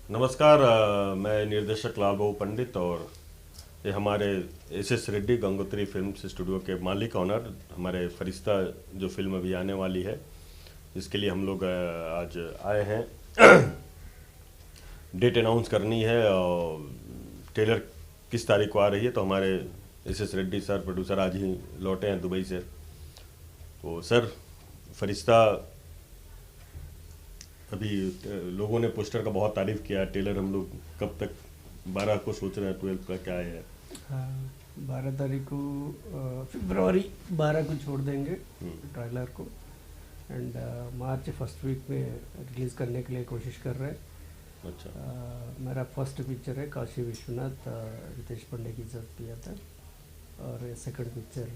नमस्कार। मैं निर्देशक लाल बाबू पंडित और ये हमारे S Reddy Gangotri films studio के मालिक ऑनर हमारे फरिश्ता जो फिल्म अभी आने वाली है, इसके लिए हम लोग आज आए हैं। डेट अनाउंस करनी है और ट्रेलर किस तारीख को आ रही है, तो हमारे एस रेड्डी सर प्रोड्यूसर आज ही लौटे हैं दुबई से। तो सर, फरिश्ता अभी लोगों ने पोस्टर का बहुत तारीफ किया। ट्रेलर हम लोग कब तक, 12 को सोच रहे हैं, 12 का क्या है? हाँ, 12 तारीख को फरवरी 12 को छोड़ देंगे ट्रेलर को। एंड मार्च फर्स्ट वीक में रिलीज़ करने के लिए कोशिश कर रहे हैं। अच्छा। मेरा फर्स्ट पिक्चर है काशी विश्वनाथ, रितेश पांडे के साथ किया था, और second picture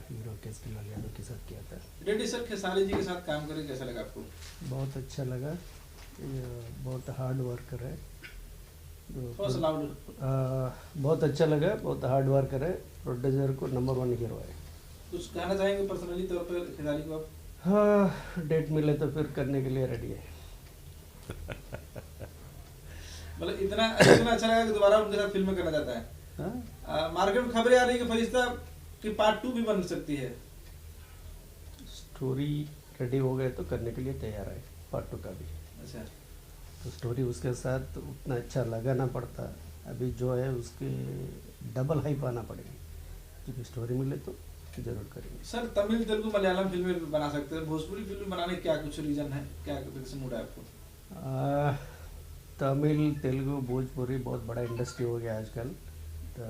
hero Kesarilal Yadav के साथ किया था। रेड्डी सर खेसारी जी के साथ काम करके कैसा लगा आपको? बहुत अच्छा लगा। ये बहुत हार्ड वर्कर है। थोड़ा सा लाउड। बहुत अच्छा लगा, बहुत हार्ड वर्कर है। प्रोड्यूसर को नंबर 1 हीरो है। कुछ कहना चाहेंगे पर्सनली तौर पर खेसारी को आप? हाँ, डेट मिले तो फिर करने के लिए रेडी है। मतलब इतना इतना अच्छा लगा कि दोबारा उनके साथ फिल्म करना चाहता है। हाँ? मार्केट में खबरें आ रही है कि फरिश्ता की पार्ट 2 भी बन सकती है। स्टोरी रेडी हो गए तो करने के लिए तैयार है पार्ट 2 का भी। अच्छा। तो स्टोरी उसके साथ उतना अच्छा लगाना पड़ता, अभी जो है उसके डबल हाइप आना पड़ेगी। जब स्टोरी मिले तो जरूर करेंगे। सर, तमिल तेलुगु मलयालम फिल्में बना सकते हैं, भोजपुरी फिल्म बनाने क्या कुछ रीजन है, क्या कुछ मूड है आपको? तमिल तेलुगु भोजपुरी बहुत बड़ा इंडस्ट्री हो गया आजकल। तो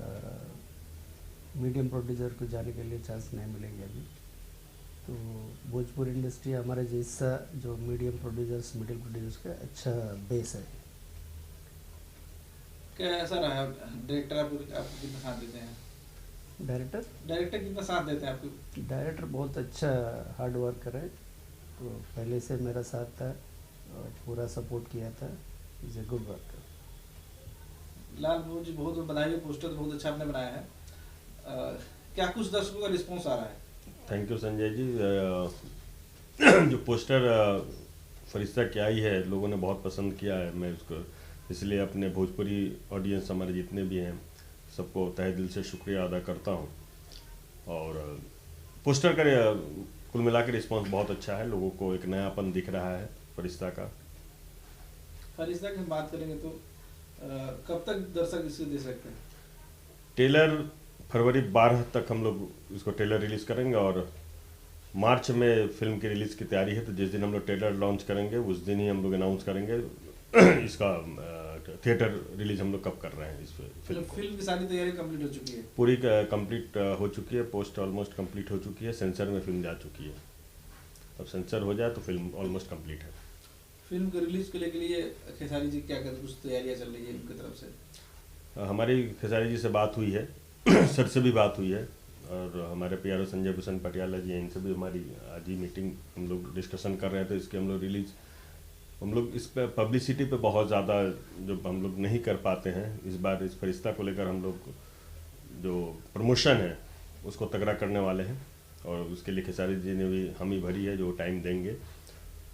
मीडियम प्रोड्यूसर को जाने के लिए चांस नहीं मिलेंगे अभी। तो भोजपुरी इंडस्ट्री हमारे जैसा जो मीडियम प्रोड्यूसर्स, मिडिल प्रोड्यूसर्स का अच्छा बेस है। कैसा रहा डायरेक्टर? आपको कितना साथ देते हैं? डायरेक्टर कितना साथ देते हैं आपको? डायरेक्टर बहुत अच्छा हार्ड वर्कर है। तो पहले से मेरा साथ था और पूरा सपोर्ट किया था। Is a good worker. Lal Babu ji, बहुत बहुत बधाई हो। पोस्टर बहुत अच्छा आपने बनाया है। क्या कुछ दर्शकों का रिस्पॉन्स आ रहा है? Thank you Sanjay ji. जो पोस्टर फरिश्ता की आई है, लोगों ने बहुत पसंद किया है। मैं उसको इसलिए अपने भोजपुरी ऑडियंस हमारे जितने भी हैं सबको तहे दिल से शुक्रिया अदा करता हूँ। और पोस्टर का कुल मिला के रिस्पॉन्स बहुत अच्छा है। लोगों को एक नयापन दिख रहा है फरिश्ता का। फरिश्ता की बात करेंगे तो कब तक दर्शक इसे दे सकते हैं? ट्रेलर फरवरी 12 तक हम लोग इसको ट्रेलर रिलीज़ करेंगे और मार्च में फिल्म की रिलीज़ की तैयारी है। तो जिस दिन हम लोग ट्रेलर लॉन्च करेंगे उस दिन ही हम लोग अनाउंस करेंगे इसका थिएटर रिलीज हम लोग कब कर रहे हैं इस फिल्म को। फिल्म की सारी तैयारी कंप्लीट हो चुकी है? पूरी कंप्लीट हो चुकी है। पोस्ट ऑलमोस्ट कंप्लीट हो चुकी है। सेंसर में फिल्म जा चुकी है। अब सेंसर हो जाए तो फिल्म ऑलमोस्ट कंप्लीट है। फिल्म को रिलीज के लिए खेसारी जी क्या कुछ तैयारियां चल रही है उनकी तरफ से? हमारी खेसारी जी से बात हुई है सर से भी बात हुई है, और हमारे पीआरओ संजय भूषण पटियाला जी हैं, इनसे भी हमारी आज ही मीटिंग हम लोग डिस्कशन कर रहे थे। इसके हम लोग रिलीज, हम लोग इस पर पब्लिसिटी पे बहुत ज़्यादा जो हम लोग नहीं कर पाते हैं, इस बार इस फरिश्ता को लेकर हम लोग जो प्रमोशन है उसको तगड़ा करने वाले हैं। और उसके लिए खेसारी जी ने भी हामी भरी है, जो टाइम देंगे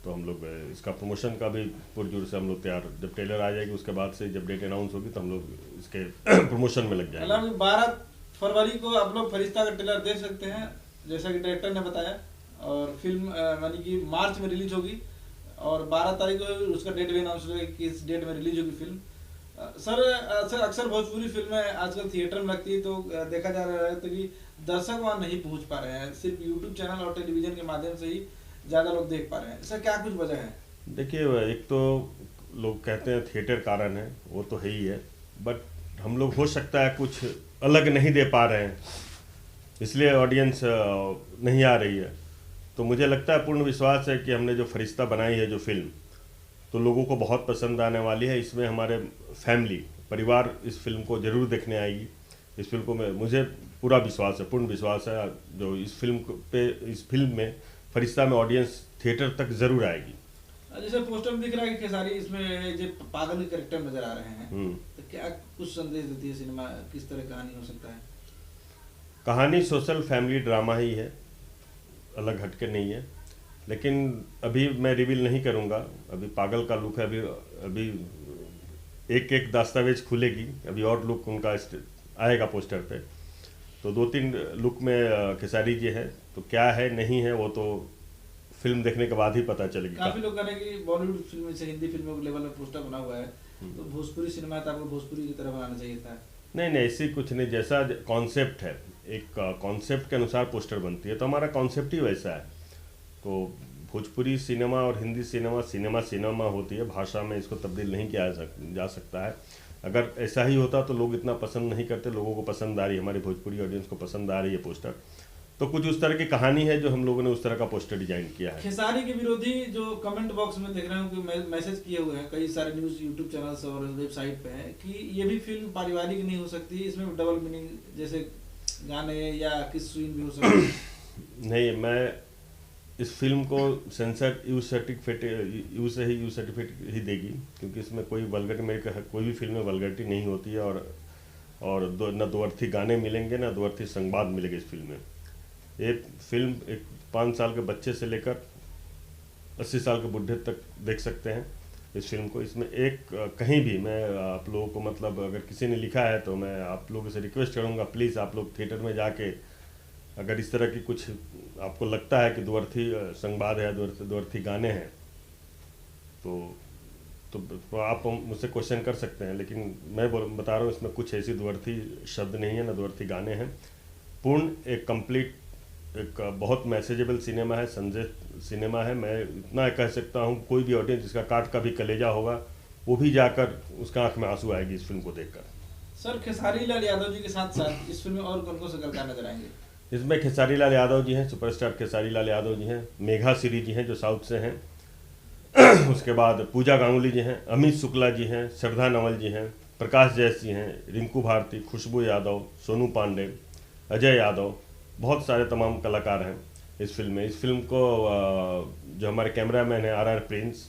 तो हम लोग इसका प्रमोशन का भी पुरजोर से हम लोग तैयार। जब ट्रेलर आ जाएगी उसके बाद से जब डेट अनाउंस होगी तो हम लोग इसके प्रमोशन में लग जाएंगे। 12 फरवरी को आप लोग फरिश्ता का ट्रेलर देख सकते हैं, जैसा कि डायरेक्टर ने बताया। और फिल्म यानी कि मार्च में रिलीज होगी और 12 तारीख को उसका डेट भी अनाउंस होगा कि इस डेट में रिलीज होगी फिल्म। सर, अक्सर भोजपुरी फिल्में आजकल थिएटर में लगती है, तो देखा जा रहा है तो कि दर्शक वहाँ नहीं पहुँच पा रहे हैं, सिर्फ यूट्यूब चैनल और टेलीविजन के माध्यम से ही ज़्यादा लोग देख पा रहे हैं। सर, क्या कुछ वजह है? देखिए, एक तो लोग कहते हैं थिएटर कारण है, वो तो है ही है, बट हम लोग हो सकता है कुछ अलग नहीं दे पा रहे हैं, इसलिए ऑडियंस नहीं आ रही है। तो मुझे लगता है, पूर्ण विश्वास है कि हमने जो फरिश्ता बनाई है जो फिल्म, तो लोगों को बहुत पसंद आने वाली है। इसमें हमारे फैमिली परिवार इस फिल्म को ज़रूर देखने आएगी। इस फिल्म को मुझे पूरा विश्वास है, पूर्ण विश्वास है, जो इस फिल्म में फरिश्ता में ऑडियंस थिएटर तक ज़रूर आएगी। जैसे पोस्टर में दिख रहा है कि खेसारी इसमें जो पागल के कैरेक्टर नजर आ रहे हैं, तो क्या कुछ संदेश देती है सिनेमा? किस तरह कहानी हो सकता है? कहानी सोशल फैमिली ड्रामा ही है, अलग हटके नहीं है। लेकिन अभी मैं रिवील नहीं करूंगा। अभी पागल का लुक है, अभी एक एक दस्तावेज खुलेगी, अभी और लुक उनका आएगा पोस्टर पे, तो 2-3 लुक में खेसारी जी हैं, तो क्या है नहीं है वो तो फिल्म देखने के बाद ही पता चलेगी। काफी लोग कह रहे हैं कि बॉलीवुड फिल्म से हिंदी फिल्मों के लेवल में पोस्टर बना हुआ है, तो भोजपुरी सिनेमा है तो आपको भोजपुरी की तरह बनाना चाहिए था। नहीं नहीं, ऐसी कुछ नहीं, जैसा कॉन्सेप्ट है, एक कॉन्सेप्ट के अनुसार पोस्टर बनती है, तो हमारा कॉन्सेप्ट ही वैसा है। तो भोजपुरी सिनेमा और हिंदी सिनेमा होती है, भाषा में इसको तब्दील नहीं किया जा सकता है। अगर ऐसा ही होता तो लोग इतना पसंद नहीं करते, लोगों को पसंद आ रही है, हमारी भोजपुरी ऑडियंस को पसंद आ रही है पोस्टर, तो कुछ उस तरह की कहानी है जो हम लोगों ने उस तरह का पोस्टर डिजाइन किया है। खेसारी के विरोधी जो कमेंट बॉक्स में देख रहे हो कि मैसेज किए हुए हैं, कई सारे न्यूज यूट्यूब चैनल्स और वेबसाइट पे हैं कि ये भी फिल्म पारिवारिक नहीं हो सकती, इसमें डबल मीनिंग जैसे गाने या किस सीन भी हो सकते हैं। नहीं, मैं इस फिल्म को सेंसर यूज सर्टिफिकेट ही देगी, क्योंकि इसमें कोई वल्गरिटी, मेरे कोई भी फिल्म में वल्गरिटी नहीं होती है, और न दो अर्थी गाने मिलेंगे ना दो अर्थी संवाद मिलेंगे इस फिल्म में। ये फिल्म एक 5 साल के बच्चे से लेकर 80 साल के बुढ़े तक देख सकते हैं इस फिल्म को। इसमें एक कहीं भी मैं आप लोगों को, मतलब अगर किसी ने लिखा है तो मैं आप लोगों से रिक्वेस्ट करूंगा, प्लीज़ आप लोग थिएटर में जाके अगर इस तरह की कुछ आपको लगता है कि द्वर्थी संवाद है, द्वर्थी गाने हैं, तो आप मुझसे क्वेश्चन कर सकते हैं, लेकिन मैं बता रहा हूँ इसमें कुछ ऐसी द्वर्थी शब्द नहीं है, ना द्वर्थी गाने हैं। पूर्ण एक कंप्लीट एक बहुत मैसेजेबल सिनेमा है, संजय सिनेमा है। मैं इतना कह सकता हूँ, कोई भी ऑडियंस जिसका काट का भी कलेजा होगा वो भी जाकर उसका आंख में आंसू आएगी इस फिल्म को देखकर। सर, खेसारी लाल यादव जी के साथ साथ इस फिल्म में और कौन कौन से कलाकार नजर आएंगे? इसमें खेसारी लाल यादव जी हैं, सुपरस्टार खेसारी लाल यादव जी हैं, मेघा श्री जी हैं जो साउथ से हैं, उसके बाद पूजा गांगुली जी हैं, अमित शुक्ला जी हैं, श्रद्धा नवल जी हैं, प्रकाश जैस जी हैं, रिंकू भारती, खुशबू यादव, सोनू पांडे, अजय यादव, बहुत सारे तमाम कलाकार हैं इस फिल्म में। इस फिल्म को जो हमारे कैमरामैन हैं RR प्रिंस,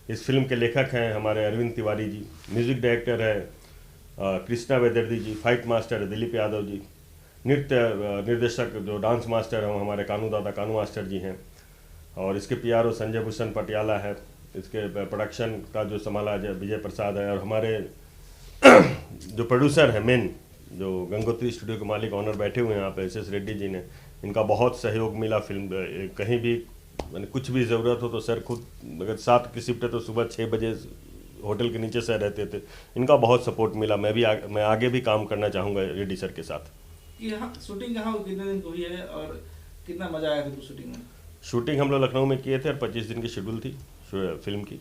इस फिल्म के लेखक हैं हमारे अरविंद तिवारी जी, म्यूजिक डायरेक्टर है कृष्णा वेदर्दी जी, फाइट मास्टर है दिलीप यादव जी, नृत्य निर्देशक जो डांस मास्टर हैं हमारे कानू मास्टर जी हैं, और इसके PRO संजय भूषण पटियाला है, इसके प्रोडक्शन का जो संभाला विजय प्रसाद है, और हमारे जो प्रोड्यूसर हैं मेन, जो गंगोत्री स्टूडियो के मालिक ऑनर बैठे हुए हैं यहाँ पे SS रेड्डी जी ने, इनका बहुत सहयोग मिला। फिल्म कहीं भी मैंने कुछ भी ज़रूरत हो तो सर खुद, अगर 7 की शिफ्ट है तो सुबह 6 बजे होटल के नीचे से रहते थे, इनका बहुत सपोर्ट मिला। मैं आगे भी काम करना चाहूँगा रेड्डी सर के साथ। यहाँ शूटिंग कहाँ कितने दिन हुई है और कितना मजा आया था शूटिंग में? शूटिंग हम लोग लखनऊ में किए थे और 25 दिन की शेड्यूल थी फिल्म की,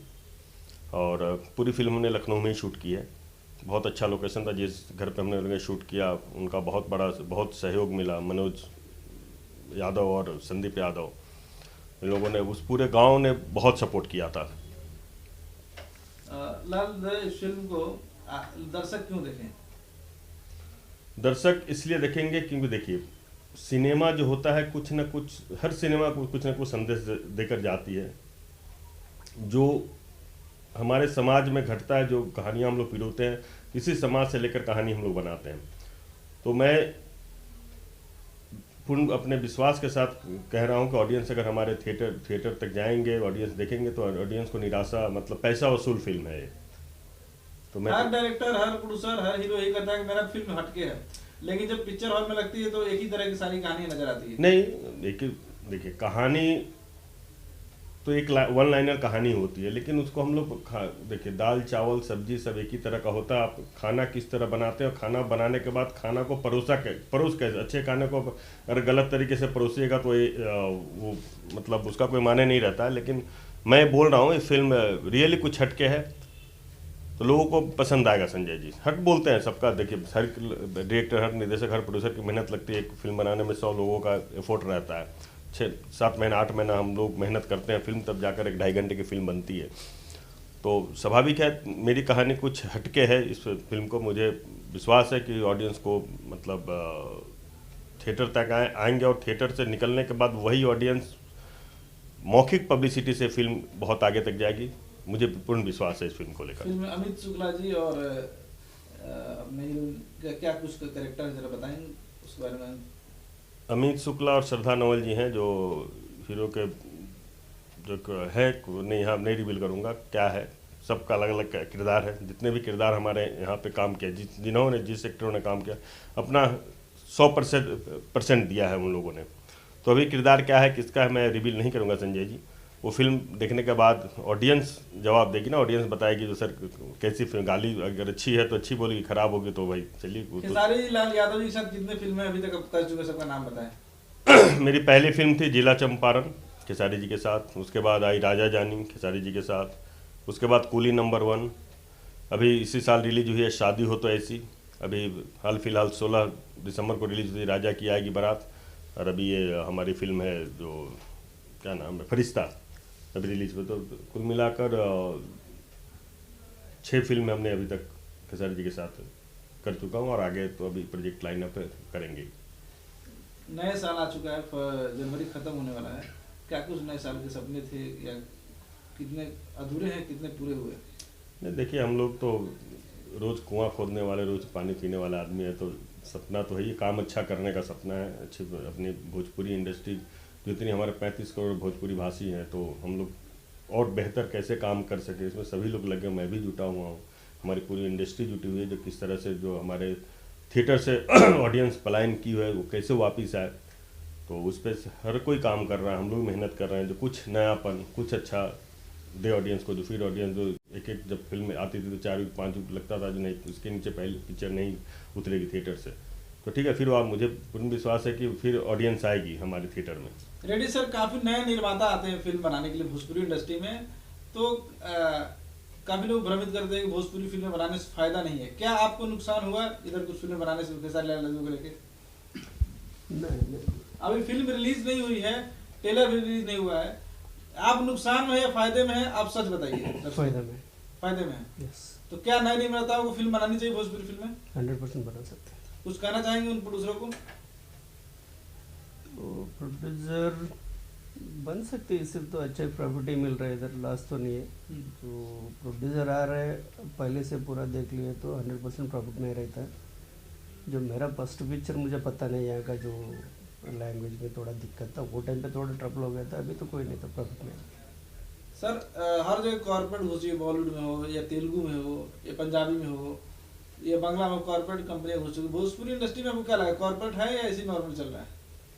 और पूरी फिल्म हमने लखनऊ में ही शूट की है। बहुत अच्छा लोकेशन था, जिस घर पे हमने शूट किया उनका बहुत सहयोग मिला। मनोज यादव और संदीप यादव, इन लोगों ने, उस पूरे गांव ने बहुत सपोर्ट किया था। लाल, इस फिल्म को दर्शक क्यों देखें? दर्शक इसलिए देखेंगे क्योंकि देखिए, सिनेमा जो होता है कुछ ना कुछ, हर सिनेमा को कुछ ना कुछ संदेश देकर जाती है। जो हमारे समाज में घटता है, जो कहानियाँ हम लोग पिरोते हैं, किसी समाज से लेकर कहानी हम लोग बनाते हैं। तो मैं पूर्ण अपने विश्वास के साथ कह रहा हूँ कि ऑडियंस अगर हमारे थिएटर तक जाएंगे, ऑडियंस देखेंगे, तो ऑडियंस को निराशा, मतलब पैसा वसूल फिल्म है ये। तो मैं, हर डायरेक्टर, हर प्रोड्यूसर, हर हीरो यही कहता है कि मेरा फिल्म हटके है, लेकिन जब पिक्चर हॉल में लगती है तो एक ही तरह की सारी कहानियाँ नजर आती है। नहीं, देखिए कहानी तो एक 1 लाइनर कहानी होती है, लेकिन उसको हम लोग देखिए, दाल चावल सब्जी सब एक ही तरह का होता है। आप खाना किस तरह बनाते हैं, और खाना बनाने के बाद खाना को परोस के अच्छे खाने को अगर गलत तरीके से परोसिएगा तो वो मतलब उसका कोई माने नहीं रहता है। लेकिन मैं बोल रहा हूँ, ये फिल्म रियली कुछ हटके है तो लोगों को पसंद आएगा। संजय जी हट बोलते हैं सबका, देखिए हर डायरेक्टर, हर निर्देशक, हर प्रोड्यूसर की मेहनत लगती है। एक फिल्म बनाने में 100 लोगों का एफर्ट रहता है, 6-7 महीना 8 महीना हम लोग मेहनत करते हैं फिल्म, तब जाकर 1-2.5 घंटे की फिल्म बनती है। तो स्वाभाविक है मेरी कहानी कुछ हटके है इस फिल्म को। मुझे विश्वास है कि ऑडियंस को, मतलब थिएटर तक आएंगे, और थिएटर से निकलने के बाद वही ऑडियंस मौखिक पब्लिसिटी से फिल्म बहुत आगे तक जाएगी। मुझे पूर्ण विश्वास है इस फिल्म को लेकर। फिल्म में अमित शुक्ला जी और क्या कुछ कैरेक्टर जरा बताएंगे उसके बारे में? अमित शुक्ला और श्रद्धा नवल जी हैं जो हीरो के जो है, नहीं हाँ नहीं रिवील करूँगा क्या है, सबका अलग अलग किरदार है। जितने भी किरदार हमारे यहाँ पे काम किया, जिन्होंने जिस एक्टरों ने काम किया, अपना 100% दिया है उन लोगों ने। तो अभी किरदार क्या है, किसका है, मैं रिवील नहीं करूँगा संजय जी। वो फिल्म देखने के बाद ऑडियंस जवाब देगी ना, ऑडियंस बताएगी जो सर कैसी फिल्म, गाली अगर अच्छी है तो अच्छी बोलेगी, खराब होगी तो भाई चलिए। खेसारी लाल यादव जी के साथ कितने फिल्में अभी तक कर चुके, सबका नाम बताएं। मेरी पहली फिल्म थी जिला चंपारण खेसारी जी के साथ, उसके बाद आई राजा जानी खेसारी जी के साथ, उसके बाद कूली नंबर 1, अभी इसी साल रिलीज हुई है शादी हो तो ऐसी, अभी हाल फिलहाल 16 दिसंबर को रिलीज हुई राजा की आएगी बारात, और अभी ये हमारी फिल्म है जो क्या नाम है फरिश्ता, अभी रिलीज हुई। तो कुल मिलाकर 6 फिल्में हमने अभी तक खेसारी जी के साथ कर चुका हूँ, और आगे तो अभी प्रोजेक्ट लाइन अप करेंगे। नए साल आ चुका है, जनवरी खत्म होने वाला है, क्या कुछ नए साल के सपने थे, या कितने अधूरे हैं, कितने पूरे हुए? नहीं देखिए, हम लोग तो रोज़ कुआं खोदने वाले, रोज़ पानी पीने वाला आदमी है, तो सपना तो है ही, काम अच्छा करने का सपना है। अच्छी अपनी भोजपुरी इंडस्ट्री जो इतनी हमारे 35 करोड़ भोजपुरी भाषी हैं, तो हम लोग और बेहतर कैसे काम कर सके, इसमें सभी लोग लगे, मैं भी जुटा हुआ हूँ, हमारी पूरी इंडस्ट्री जुटी हुई है, जो किस तरह से जो हमारे थिएटर से ऑडियंस पलायन की है वो कैसे वापस आए, तो उस पर हर कोई काम कर रहा है, हम लोग मेहनत कर रहे हैं, जो कुछ नयापन, कुछ अच्छा दे ऑडियंस को। जो फिर ऑडियंस जो एक जब फिल्म आती थी तो 4 वीक 5 वीक लगता था जो नहीं, इसके नीचे पहले पिक्चर नहीं उतरेगी थिएटर से, तो ठीक है, फिर आप मुझे पूर्ण विश्वास है कि फिर ऑडियंस आएगी हमारे थिएटर में। रेड्डी सर, काफ़ी नए निर्माता आते हैं फिल्म बनाने के लिए भोजपुरी इंडस्ट्री में, तो काफ़ी लोग भ्रमित करते हैं कि भोजपुरी फिल्में बनाने से फ़ायदा नहीं है, क्या आपको नुकसान हुआ इधर कुछ फिल्में बनाने से खेसारी लाल यादव को लेके? नहीं, अभी फिल्म रिलीज नहीं हुई है, ट्रेलर भी रिलीज नहीं हुआ है, आप नुकसान में या फायदे में है, आप सच बताइए। फायदे में है। यस। तो क्या नए निर्माताओं को फिल्म बनानी चाहिए, भोजपुरी फिल्में 100% बना सकते हैं। कुछ कहना चाहेंगे उन प्रोड्यूसरों को? तो प्रोड्यूसर बन सकते हैं, सिर्फ तो अच्छा प्रॉफिट ही मिल रहा है, इधर लॉस तो नहीं है। तो प्रोड्यूसर आ रहे हैं, पहले से पूरा देख लिए तो 100% प्रॉफिट में रहता है। जो मेरा फर्स्ट पिक्चर, मुझे पता नहीं यहाँ का जो लैंग्वेज में थोड़ा दिक्कत था, वो टाइम पे थोड़ा ट्रबल हो गया था, अभी तो कोई नहीं था, प्रॉफिट में। सर हर जगह कॉर्पोरेट घुसी है, बॉलीवुड में हो या तेलुगु में हो या पंजाबी में हो या बांग्ला में, कॉर्पोरेट कंपनियां घुस चुकी। भोजपुरी इंडस्ट्री में आपको क्या लगा, कॉर्पोरेट है या ऐसे नॉर्मल चल रहा है?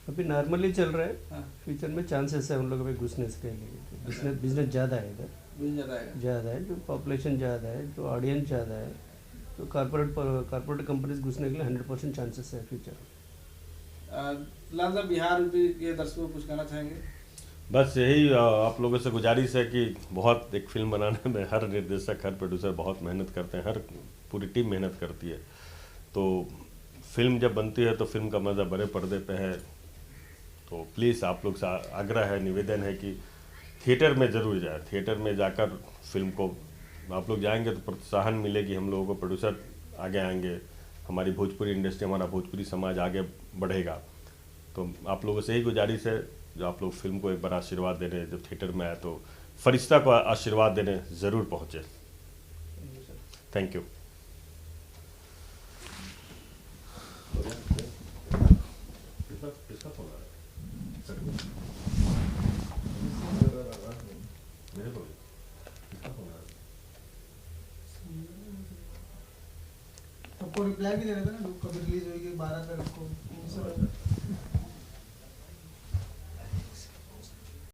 अभी नॉर्मली चल रहा है। हाँ। फ्यूचर में चांसेस है उन लोगों में घुसने के लिए, बिजनेस ज़्यादा है इधर, ज़्यादा है, जो पॉपुलेशन ज़्यादा है, जो ऑडियंस ज़्यादा है, तो कॉर्पोरेट कंपनीज घुसने के लिए 100% चांसेस है फ्यूचर। लाल साहब, बिहार यूपी के दर्शकों को कुछ कहना चाहेंगे? बस यही आप लोगों से गुजारिश है कि बहुत एक फिल्म बनाने में हर निर्देशक, हर प्रोड्यूसर बहुत मेहनत करते हैं, हर पूरी टीम मेहनत करती है। तो फिल्म जब बनती है तो फिल्म का मज़ा बड़े पर्दे पे है। तो प्लीज़ आप लोग से आग्रह है, निवेदन है कि थिएटर में ज़रूर जाए, थिएटर में जाकर फिल्म को आप लोग जाएंगे तो प्रोत्साहन मिलेगी, हम लोगों को प्रोड्यूसर आगे आएंगे, हमारी भोजपुरी इंडस्ट्री, हमारा भोजपुरी समाज आगे बढ़ेगा। तो आप लोगों से ही गुजारिश है, जो आप लोग फिल्म को एक बार आशीर्वाद देने, जब थिएटर में आए तो फरिश्ता को आशीर्वाद देने ज़रूर पहुँचे। Thank you. आपको रिप्लाई भी देना था ना, कब रिलीज होगी, 12 तारीख को।